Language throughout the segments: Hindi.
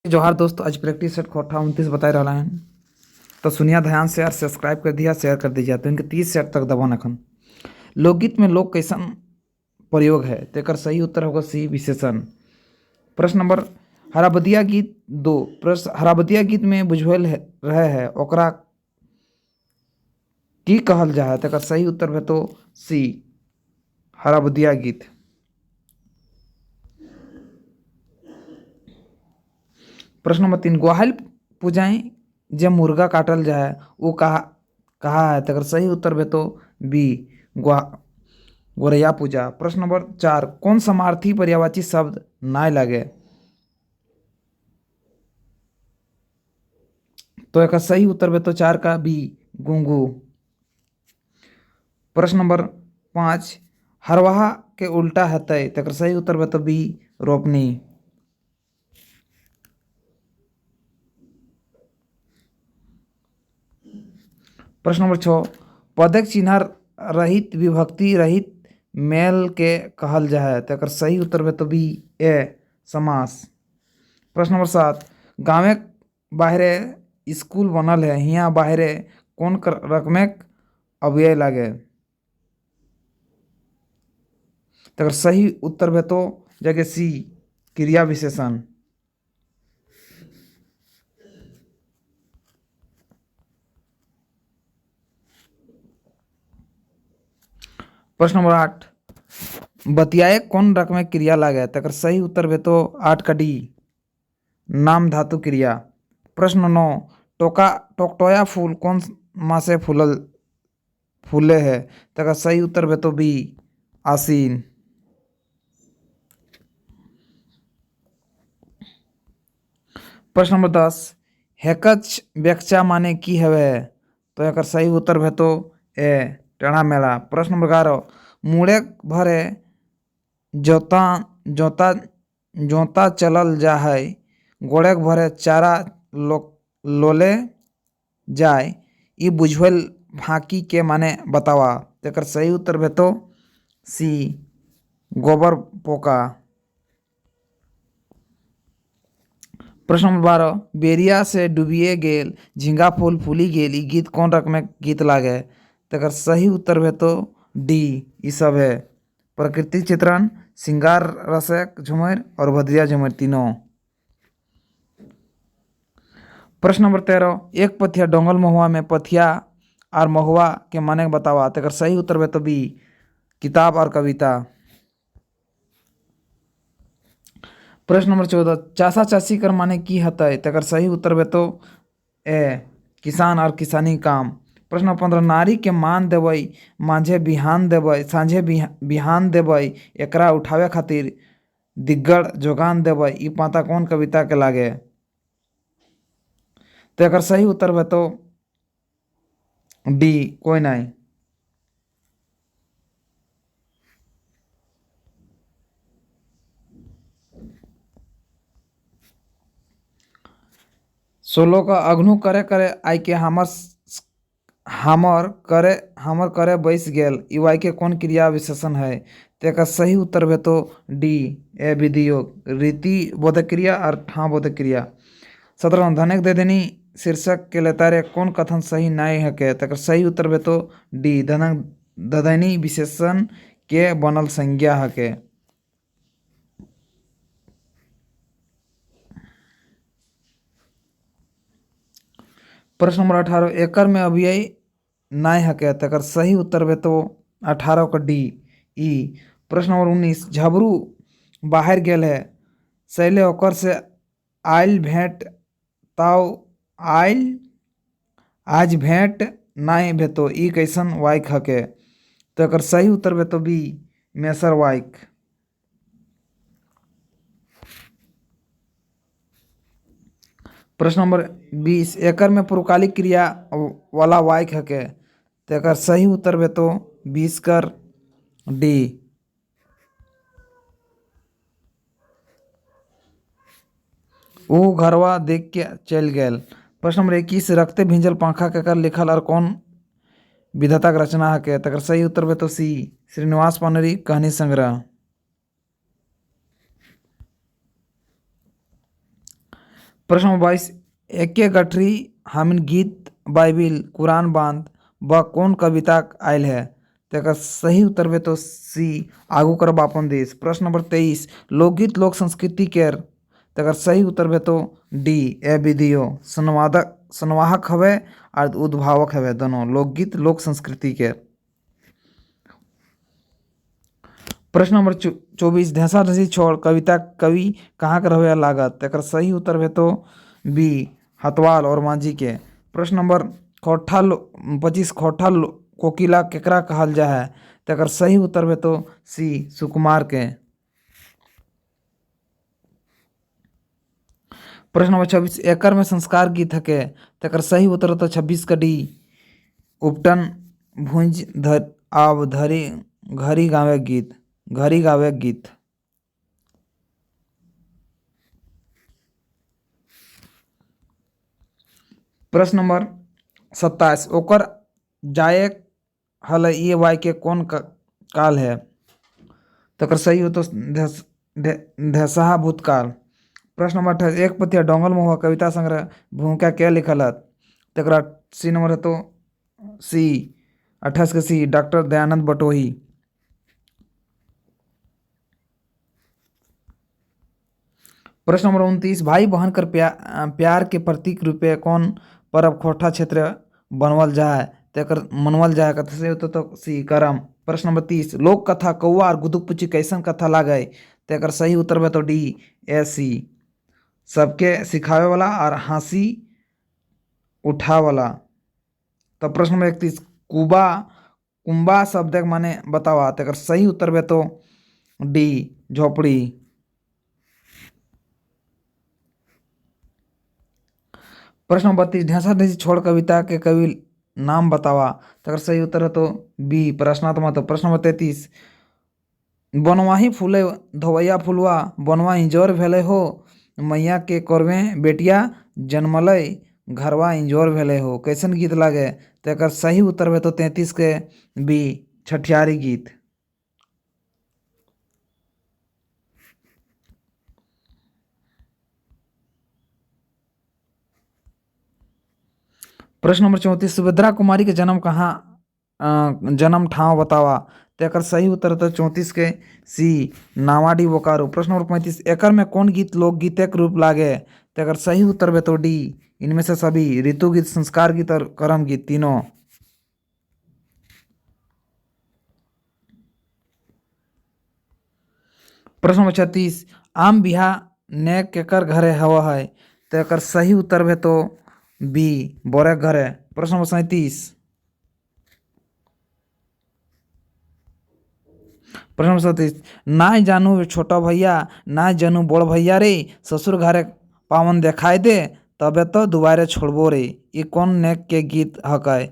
जोहार दोस्तों, आज प्रैक्टिस सेट खोटा 29 बता रहा है। तो सुनिया ध्यान से और सब्सक्राइब कर दिया, शेयर कर दीजिए। तो इनके 30 सेट तक दबाना खन। लोकगीत में लोक कैसन प्रयोग है तेकर सही उत्तर होगा सी विशेषण। प्रश्न नंबर हराबदिया गीत 2। प्रश्न हराबदिया गीत में बुझल रहे है ओकरा की कहल जा है तेकर सही उत्तर है तो सी हराबदिया गीत। प्रश्न नंबर 3 ग्वाहल पूजाएं जब मुर्गा काटल जाए वो कहा है तकर सही उत्तर है तो बी गोरैया पूजा। प्रश्न नंबर 4 कौन समार्थी पर्यायवाची शब्द नाय लगे तो एक सही उत्तर है तो 4 का बी गुंगू। प्रश्न नंबर 5 हरवाहा के उल्टा हतय तकर सही उत्तर है तो बी रोपनी। प्रश्न नंबर 6 पदक चिन्ह रहित विभक्ति रहित मेल के कहल जाए तकर सही उत्तर है तो बी ए समास। प्रश्न नंबर 7 गाँव बाहरे स्कूल बनल है हियाँ बाहरे कौन रकमेक अव्यय लागे तकर सही उत्तर है तो जगह सी क्रिया विशेषण। प्रश्न नंबर 8 बतियाए कौन रकम में क्रिया लागे तकर सही उत्तर है तो 8 का डी नाम धातु क्रिया। प्रश्न 9 टोकटोया फूल कौन मासे फूले है तकर सही उत्तर है तो बी आसीन। प्रश्न नंबर 10 हेकच व्याख्या माने की हवे तो एक सही उत्तर है तो ए टेढ़ा मेढ़ा। प्रश्न नंबर 11 मुड़े भरे जोता जोता जोता चलल जा है गोड़े भरे चारा लोले जाए ई बुझल फाँकी के माने बतावा तेकर सही उत्तर है तो सी गोबर पोका। प्रश्न नंबर 12 बेरिया से डूबिए गेल झिंगा फूल फूली गेल ई गीत कौन रकम में गीत लागे तकर सही उत्तर है तो डी ई सब है प्रकृति चित्रण सिंगार रसक झुमर और भद्रिया झुमर तीनों। प्रश्न नंबर 13 एक पथिया डोंगल महुआ में पथिया और महुआ के माने बतावा तकर सही उत्तर है तो बी किताब और कविता। प्रश्न नंबर 14 चाचा चाची कर माने की हतय तकर सही उत्तर है तो ए किसान और किसानी काम। प्रश्न नंबर 15 नारी के मान देवई मांझे बिहान देवई सांझे बिहान देवई एकरा उठावे खातिर दिग्गड़ जोगान देवई ई पाता कौन कविता के लागे तो एक सही उत्तर है तो डी कोई नहीं। सोलो का अग्नु करे करे आई के हमर करे बैस गेल ई वाई के कौन क्रिया विशेषण है तेका सही उत्तर है तो डी ए विधियोग रीति बोधक क्रिया और ठाँ बोधक क्रिया। 17 धनक दे देनी शीर्षक के लेतारे कौन कथन सही नहीं है के तेकर सही उत्तर है तो डी धनक ददैनी विशेषण के बनल संज्ञा है के। प्रश्न नंबर 18 एकर में अव्यय नाय हके तकर सही उत्तर है तो 18 का डी ई। प्रश्न नंबर 19 झबरू बाहर गेल है सैले ओकर से आयल भेंट ताव आयल आज भेंट नाय भेतो ई कैसन वाइक हके तो एकर सही उत्तर है तो बी मेसर वाइक। प्रश्न नंबर 20 एकर में पुरुकालिक क्रिया वाला वाइक हके तो एकर सही उत्तर है तो 20 कर डी। वो घरवा देख के चल गेल। प्रश्न नंबर 21 रखते भिंजल पंखा के कर लिखल और कौन विधाता का रचना हके तकर सही उत्तर है तो सी श्रीनिवास पनरी कहानी संग्रह। प्रश्न नंबर 22, एके गठरी हामिन गीत बाइबिल कुरान बांध व कौन कविता आयल है? तो एकर सही उत्तर बे तो सी आगू करब अपन देश। प्रश्न नंबर 23, लोकगीत लोक संस्कृति केर, तो एकर सही उत्तर बे तो डी ए विधियो संवाहक हवे और उद्भावक हवे दोनों लोकगीत लोक संस्कृति के। प्रश्न नंबर 24, धैंसा धैंसी छोड़ कविता कवि कहाँ के रहे लागत? तो एकर सही उत्तर बे तो बी हतवाल और मांझी के। प्रश्न नंबर 25, कोकिला केकरा कहल जा है? तो एकर सही उत्तर बे तो सी सुकुमार के। प्रश्न नंबर 26, एकर में संस्कार गीत हके? तो एकर सही उत्तर तो 26 का डी उपटन भुंज आव धरी घरी गावे गीत। प्रश्न नंबर 27, ओकर जाए हल ये वाई के कौन काल है? तो एकर सही हो तो धैसहा भूतकाल। प्रश्न नंबर 28, एक पतिया डोंगल महुआ कविता संग्रह भूमिका क्या लिखल है? तो एकरा सी नंबर है तो सी 28 के सी डॉक्टर दयानंद बटोही। प्रश्न नंबर 29, भाई बहन कर प्यार के प्रतीक रूपे कौन पर्व खोटा क्षेत्र बनवल जा है? तो एकर मनवल जा है कथा से तो सी करम। प्रश्न नंबर 30, लोक कथा कौआ और गुदुक पुची कैसन कथा लागे? तो एकर सही उत्तर बे तो डी ए सी सबके सिखावे वाला और हंसी उठा वाला। तो प्रश्न नंबर 31, कुंबा शब्द माने बतावा? तो एकर सही उत्तर बे तो डी झोपड़ी। प्रश्न नंबर 32, ढेंसा ढेंसी छोड़ कविता के कवि नाम बतावा? तो अगर सही उत्तर है तो बी प्रश्नात्मक। तो प्रश्न नंबर 33, बनवाही फूले धोवैया फुलवा बनवा इंजोर भेले हो मैया के करवे बेटिया जन्मलय घरवा इंजोर भेले हो कैसन गीत लागे? तो एकर सही उत्तर है तो 33 के बी छठियारी गीत। प्रश्न नंबर 34, सुभद्रा कुमारी के जन्म कहाँ जन्म ठाव बतावा? तो एकर सही उत्तर तो 34 के सी नावाडी बोकारो। प्रश्न नंबर 35, एकर में कौन गीत लोकगीत के रूप लागे? तो एकर सही उत्तर बे तो डी इनमें से सभी ऋतु गीत संस्कार गीत और कर्म गीत तीनों। प्रश्न नंबर 36, आम बिहा ने केकर घरे हवा है? तो एकर सही उत्तर बे तो बी बोरे घरे। प्रश्न नंबर 37, प्रश्न नंबर 37, ना जानू छोटा भैया ना जानू बड़ भैया रे ससुर घरे पावन देखाई दे तबे तो दोबारे छोड़बो रे ये कौन नेक के गीत हकै?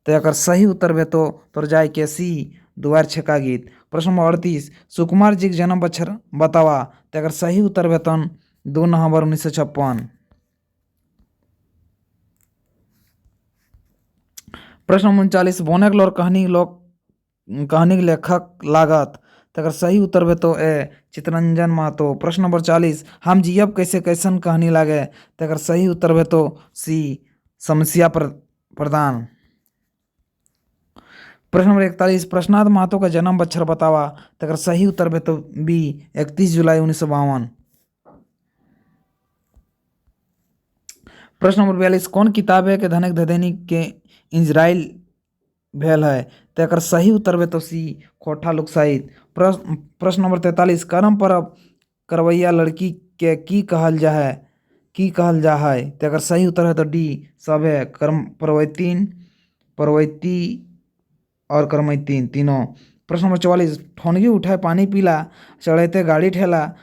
तो एकर सही उत्तर बे तो तोर जाय के सी दुआर छेका गीत। प्रश्न नंबर 38, सुकुमार जी के जन्म बछर बतावा? तो एकर सही उत्तर बे तो 2 नवंबर 1956। प्रश्न नंबर 39, बोनेक लोर कहानी के लेखक लागत? तो अगर सही उत्तर बे तो ए चितरंजन महतो। प्रश्न नंबर 40, हम जियब कैसे कैसन कहानी लागे? तो अगर सही उत्तर बे तो सी समस्या प्रदान। प्रश्न नंबर 41, प्रश्नार्थ महतो का जन्म बच्छर बतावा? तो अगर सही उत्तर बे तो बी 31 जुलाई 1952। प्रश्न नंबर 42, कौन किताब है के धनक धधेनी के इजराइल भेल है? तो एकर सही उत्तर बे तो सी खोटा लोक साहित्य। प्रश्न नंबर 43, कर्म पर करवैया लड़की के की कहल जा है? तो एकर सही उत्तर है तो डी सब है कर्म परवैती और कर्मैतीन तीनों। प्रश्न नंबर 44, ठोनगी उठाए पानी पीला चढ़ैते गाड़ी ठेला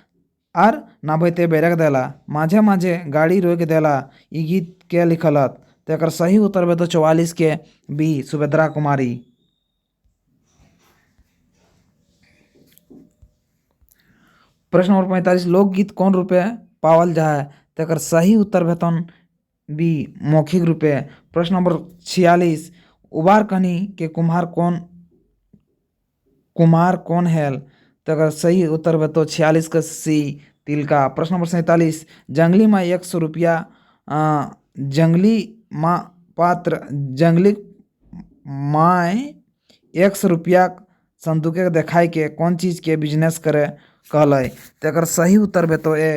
आर नाभैते बैरक देला माझे माझे गाड़ी रोक देला ई गीत के लिखलत? तो एकर सही उत्तर बे तो 44 के बी सुभद्रा कुमारी। प्रश्न नंबर 45, लोकगीत कौन रूपे पावल जा है? तो एकर सही उत्तर भेतन बी मौखिक रूपे। प्रश्न नंबर 46, उबार कहनी के कुम्हार कौन हैल? तो अगर सही उत्तर बतो 46 का सी तिल का। प्रश्न नंबर 47, जंगली माँ 100 रुपया जंगली माँ पात्र जंगली माँ 100 रुपया संतुके देखाई के कौन चीज के बिजनेस करे कहल। तो एक सही उत्तर बे तो ए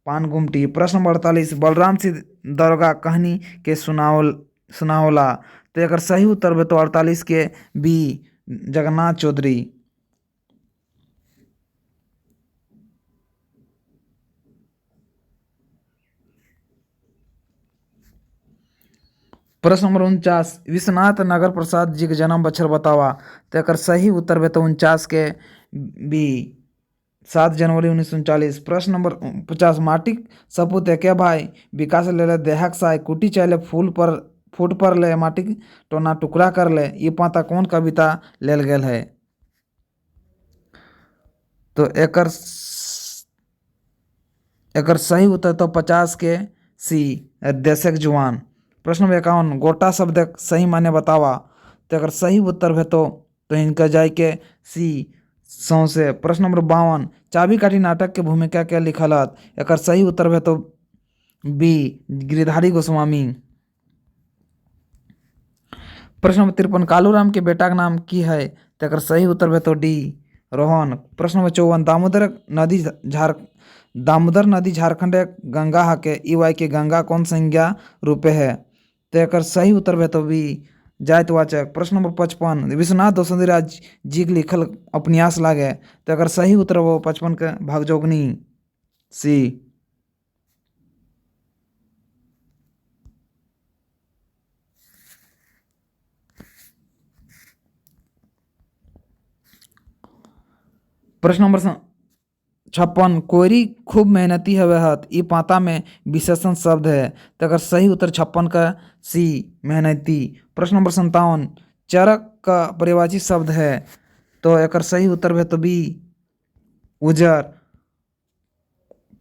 पान गुमटी। प्रश्न नंबर 48, बलराम सिंह दरोगा कहानी के सुनावला। तो एक सही उत्तर बे तो 48 के बी जगन्नाथ चौधरी। प्रश्न नंबर 49, विश्वनाथ नगर प्रसाद जी के जन्म बछर बतावा। तो एक सही उत्तर बे तो 49 के बी 7 जनवरी 1939। प्रश्न नंबर 50, माटिक सपूत एके भाई विकास ले देहक साय कुटी चले फूट पर ले माटिक टोना टुकड़ा कर ले, ये पाता कौन कविता लेल गेल है। तो एकर सही उत्तर तो 50 के सी देशक जुआन। प्रश्न नंबर 51, गोटा शब्द सही माने बतावा। तो अगर सही उत्तर है तो इनका जाए के सी सौसे। प्रश्न नंबर 52, चाबी काठी नाटक के भूमिका क्या लिखलत। एक सही उत्तर है तो बी गिरिधारी गोस्वामी। प्रश्न नंबर 53, कालूराम के बेटा का नाम की है। तो एक सही उत्तर है तो डी रोहन। प्रश्न नंबर 54, दामोदर नदी झारखंड गंगा हके ई के गंगा कौन संज्ञा रूपे है। तो एक सही उत्तर है तो बी जायतवाचक। प्रश्न नंबर 55, विश्वनाथ दसंधीराज जी के लिखल उपन्यास लागे। तो अगर सही उत्तर वो 55 के भागजोगनी सी। प्रश्न नंबर 56, कोयरी खूब मेहनती हवे हत ई पाता में विशेषण शब्द है। तो अगर सही उत्तर 56 का सी मेहनती। प्रश्न नंबर 57, चरक का परिवाची शब्द है। तो एक सही उत्तर है तो बी उजर।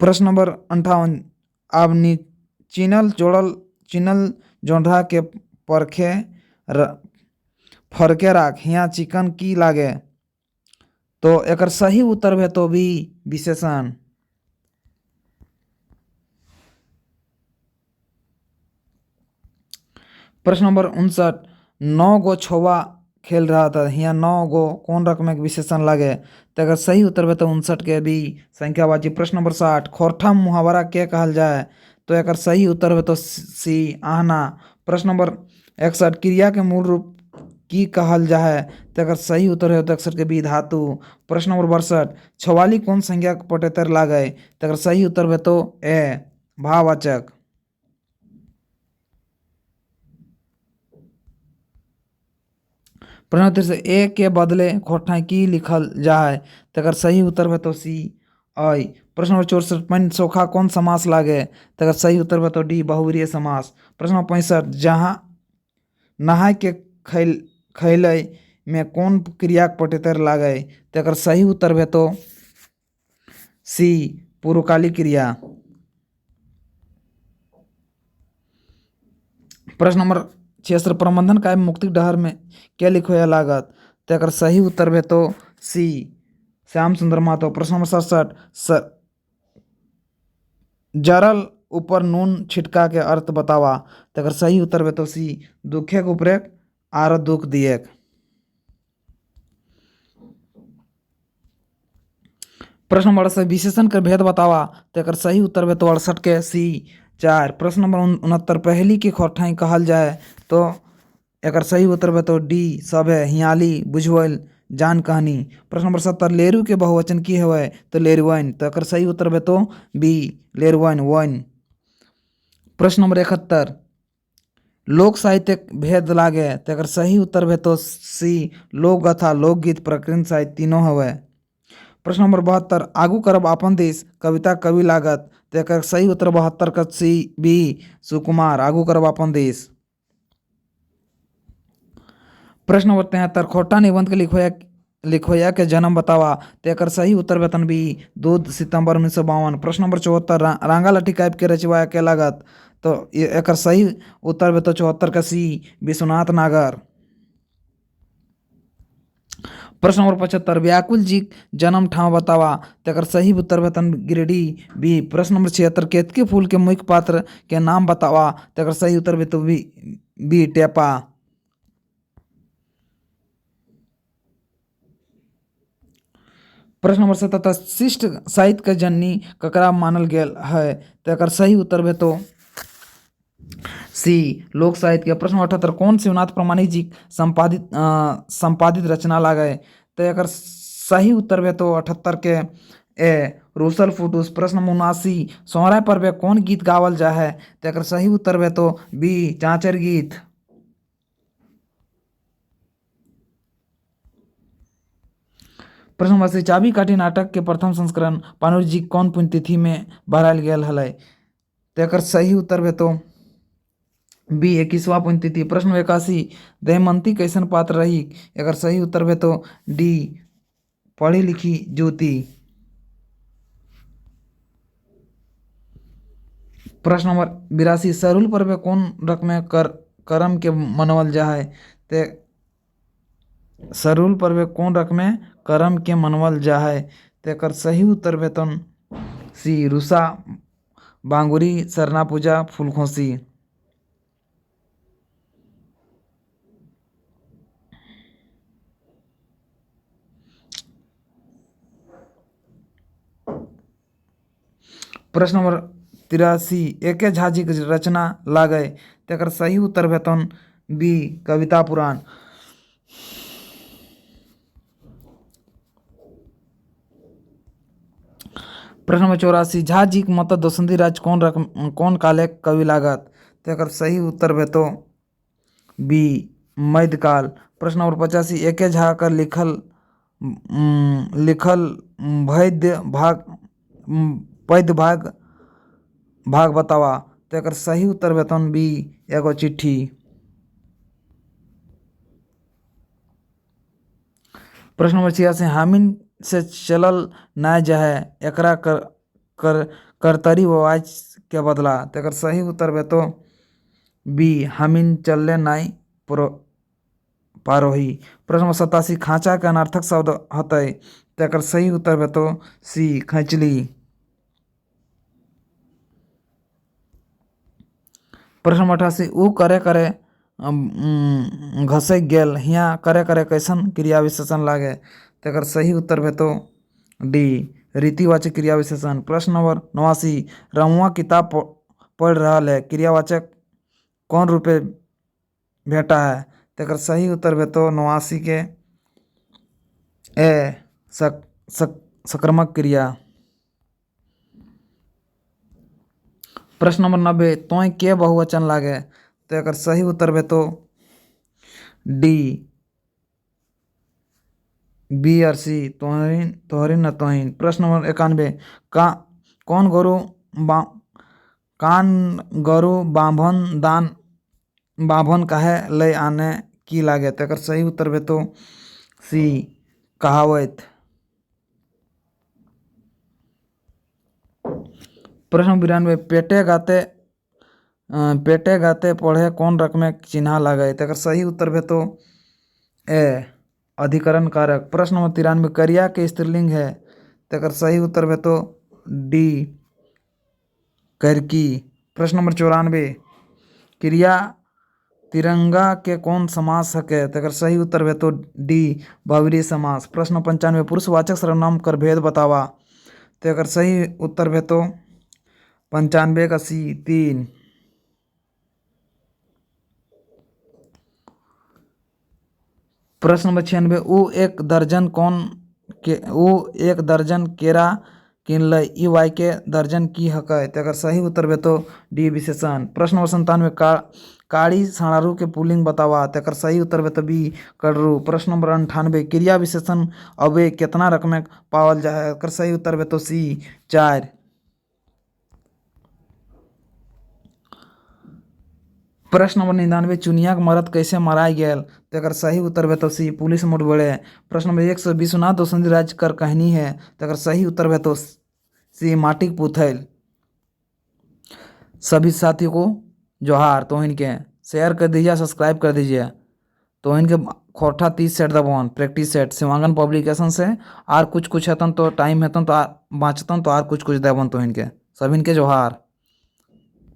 प्रश्न नंबर 58, अब चिनल जोंढा के फरके राख हिया चिकन की लागे। तो एक सही उत्तर है तो भी विशेषण। प्रश्न नंबर 59, 9 गो छुआ खेल रहा था यहाँ 9 गो कौन रकम एक विशेषण लगे। तो अगर सही उत्तर है तो 59 के भी संख्यावाची। प्रश्न नंबर 60, खोरठा मुहावरा के कहल जाए। तो एक सही उत्तर है तो सी आहना। प्रश्न नंबर 61, क्रिया के मूल रूप की कहल जाए। तो अगर सही उत्तर है तो 61 के बी धातु। प्रश्न नंबर 62, छवाली कौन संज्ञा पटेतर लागे। तो अगर सही उत्तर है तो ए भाववाचक। प्रश्न से ए के बदले खोठा की लिखल जाए। तो अगर सही उत्तर है तो सी आई। प्रश्न नंबर 64, पैन सोखा कौन समास लागे। तो अगर सही उत्तर है तो डी बहुवीय समास। प्रश्न नंबर 65, जहाँ नहाय के खैले में कौन क्रिया पटेतर लागे। तो अगर सही उत्तर है तो सी पूर्वकालिक क्रिया। प्रश्न नंबर 66, प्रबंधन काय मुक्ति डहर में क्या लिखो या लागत। तो अगर सही उत्तर है तो सी श्याम सुंदर महतो। प्रश्न नंबर 67, जरल ऊपर नून छिटका के अर्थ बतावा। तो अगर सही उत्तर है तो सी दुखे के ऊपर आर दुख दिए। प्रश्न नंबर 68, विशेषण के भेद बतावा। तो अगर सही उत्तर है तो 68 के सी 4। प्रश्न नंबर 69, पहली की खोठाई कहल जाए। तो एक सही उत्तर है तो डी सब है हियाली बुझवल जान कहानी। प्रश्न नंबर 70, लेरू के बहुवचन की है तो लेरुवन। तो अगर सही उत्तर है तो बी लेरुवन वन। प्रश्न नंबर 71, लोक साहित्य भेद लागे। तो अगर सही उत्तर है तो सी लोक गाथा लोकगीत प्रकृति साहित्य तीनों हवे। प्रश्न नंबर 72, आगू करब अपन देश कविता कवि लागत। तो एक सही उत्तर 72 का सी बी सुकुमार आगू करब अपन देश। प्रश्न नंबर 73, खोटा निबंध के लिखोया के जन्म बतावा। तो एक सही उत्तर वेतन बी 2 सितंबर 1952। प्रश्न नंबर 74, रांगा लट्ठी कैप के रचवाया के लागत। तो एक सही उत्तर है तो 74 का सी विश्वनाथ नागर। प्रश्न नंबर 75 व्याकुल जी जन्म ठाव बतावा तेकर सही उत्तर भेतन गिरिडीह बी। प्रश्न नंबर 76 केतकी फूल के मुख्य पात्र के नाम बतावा तेकर सही उत्तर भेतो बी टेपा। प्रश्न नंबर 77 शिष्ट साहित्य के जननी ककरा मानल गेल है तेकर सही उत्तर भेतो सी लोक साहित्य के। प्रश्न 78 कौन शिवनाथ प्रमाणिक जी संपादित रचना लागे तो एक सही उत्तर भेतो 78 के ए रूसल फुटूस। प्रश्न 79 सोहराय पर्व कौन गीत गावल जा है तो एक सही उत्तर भेतो बी चाँचर गीत। प्रश्न नंबर 80 चाबी काठी नाटक के प्रथम संस्करण पानुर जी कौन पुण्यतिथि में बहाल गेल हलै तो एक सही उत्तर भेतो बी 21वां पुण्यतिथि। प्रश्न 81 दमयंती कैसन पात्र रही एक सही उत्तर भेतो डी पढ़ी लिखी ज्योति। प्रश्न नंबर 82 सरूल पर्व कौन रकम करम के मनावल जा है ते सरूल पर्व कौन रकम करम के मनावल जा है तेकर सही उत्तर भेतन सी रुसा बांगुरी सरना पूजा फूलखोसी। प्रश्न नंबर 83 एके झाजी के रचना लागे तेकर सही उत्तर भेतन बी कविता पुराण। प्रश्न नंबर 84 झा जी के मत दोसंदी राज कौन काले कवि लागत तेकर सही उत्तर भेतो बी मध्यकाल। प्रश्न नंबर 85 एके झा कर लिखल पद्य भाग बतावा तेकर सही उत्तर भेतन बी एगो चिट्ठी। प्रश्न नंबर 86 हामिन से चलल नाय जाहे एकरा करतरी वाच के बदला तेकर सही उत्तर भेतो बी हामिन चलले नाय पारोही। प्रश्न नंबर 87 खाँचा के अनर्थक शब्द हतै तेकर सही उत्तर भेतो सी खैचली। प्रश्न नंबर 88 ऊ करे करे घसे गेल हिया करे करे कैसन क्रिया विशेषण लागे तेकर सही उत्तर भेतो डी रीतिवाचक क्रिया विशेषण। प्रश्न नंबर 89 रमुआ किताब पढ़ रहा है क्रियावाचक कौन रूपे भेटा है तेकर सही उत्तर भेतो 89 के ए सक्रमक क्रिया। प्रश्न नंबर 90 तोय के बहुवचन लागे तो एक सही उत्तर भेतो डी बी और सी तोहरीन तोहरीन न तोहिन। प्रश्न नंबर 91 कौन गरु बाभन काहे ले आने की लागे तो एक सही उत्तर भेतो सी कहावत। प्रश्न नंबर 92 पेटे गाते पढ़े कौन रकम चिन्ह लागे तो सही उत्तर भेतो ए अधिकरण कारक। प्रश्न नंबर 93 करिया के स्त्रीलिंग है तो सही उत्तर भेतो डी करकी। प्रश्न नंबर 94 क्रिया तिरंगा के कौन समास हके तो सही उत्तर भेतो डी बहुव्रीहि समास। प्रश्न नंबर 95 पुरुषवाचक सर्वनाम कर भेद बतावा तो सही उत्तर भेतो 95 का सी 3। प्रश्न नंबर 96 ऊ एक दर्जन केरा किनल ई वाई के दर्जन की हकै तो सही उत्तर भेतो डी विशेषण। प्रश्न नंबर 97 काड़ी साड़ारू के पुलिंग बतावा तो सही उत्तर भेतो बी कड़रू। प्रश्न नंबर 98 क्रिया विशेषण अबे कितना रकम पावल जाए तो सही उत्तर भेतो सी 4। प्रश्न नंबर 99 चुनिया के मरद कैसे मराई गेल तो सही उत्तर भेतो सी पुलिस मुठभेड़। प्रश्न नंबर 100 विश्वनाथ दोसंदी राज्य कर कहानी है तो सही उत्तर भेतो सी माटिक पुथैल। सभी साथियों को जोहार तो इनके शेयर कर दीजिए सब्सक्राइब कर दीजिए। तो इनके खोरठा 30 सेट दबोन प्रैक्टिस सेट शिवांगन पब्लिकेशन से। आर कुछ कुछ हेतन तो टाइम हेतन तो बाँचतन तो आर कुछ कुछ देवन तो इनके सब इनके जोहार।